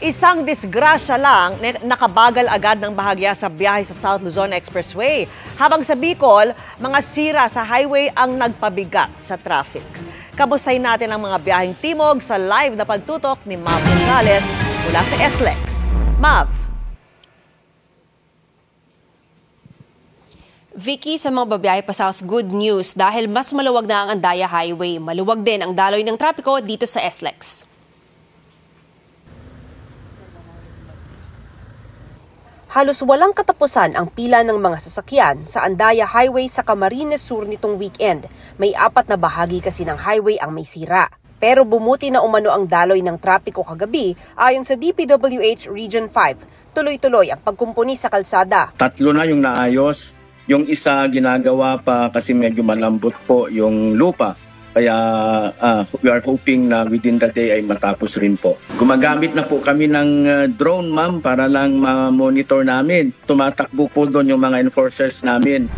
Isang disgrasya lang, nakabagal agad ng bahagya sa biyahe sa South Luzon Expressway. Habang sa Bicol, mga sira sa highway ang nagpabigat sa traffic. Kamustahin natin ang mga biyaheng timog sa live na pagtutok ni Mav Gonzales mula sa SLEX. Mav. Vicky, sa mga babiyahe pa South, good news dahil mas maluwag na ang Andaya Highway. Maluwag din ang daloy ng trapiko dito sa SLEX. Halos walang katapusan ang pila ng mga sasakyan sa Andaya Highway sa Camarines Sur nitong weekend. May 4 na bahagi kasi ng highway ang may sira. Pero bumuti na umano ang daloy ng trapiko kagabi ayon sa DPWH Region 5. Tuloy-tuloy ang pagkumpuni sa kalsada. 3 na yung naayos. Yung isa ginagawa pa kasi medyo malambot po yung lupa. Kaya we are hoping na within the day ay matapos rin po. Gumagamit na po kami ng drone, ma'am, para lang ma-monitor namin. Tumatakbo po doon yung mga enforcers namin.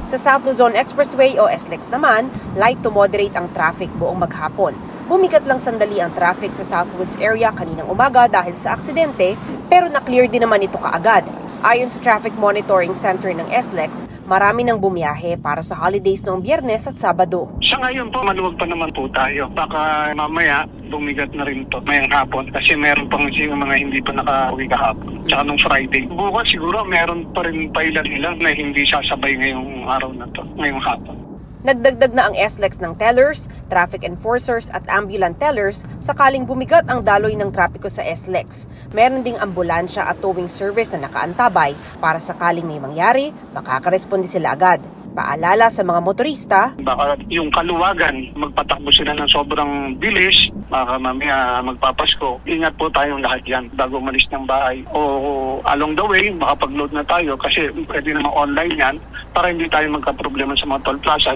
Sa South Luzon Expressway o SLEX naman, light to moderate ang traffic buong maghapon. Bumigat lang sandali ang traffic sa Southwoods area kaninang umaga dahil sa aksidente, pero na-clear din naman ito kaagad. Ayon sa Traffic Monitoring Center ng SLEX, marami nang bumiyahe para sa holidays noong Biyernes at Sabado. Sa ngayon po, maluwag pa naman po tayo. Baka mamaya, bumigat na rin to ngayong hapon kasi meron pang mga hindi pa nakauwi kahapon. Tsaka nung Friday. Bukas siguro meron pa rin ilan na hindi sasabay ngayong araw na to, ngayong hapon. Nagdagdag na ang SLEX ng tellers, traffic enforcers at ambulant tellers sakaling bumigat ang daloy ng trapiko sa SLEX. Meron ding ambulansya at towing service na nakaantabay para sakaling may mangyari, makakaresponde sila agad. Paalala sa mga motorista, baka yung kaluwagan, magpatakbo sila ng sobrang bilis, baka mamaya magpapasko. Ingat po tayong lahat yan bago umalis ng bahay. O along the way, makapag-load na tayo kasi pwede naman online yan para hindi tayo magka-problema sa mga toll plaza.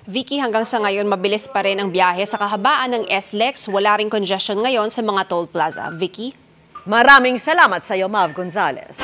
Vicky, hanggang sa ngayon mabilis pa rin ang biyahe sa kahabaan ng SLEX. Wala ring congestion ngayon sa mga toll plaza. Vicky? Maraming salamat sa iyo, Mav Gonzales.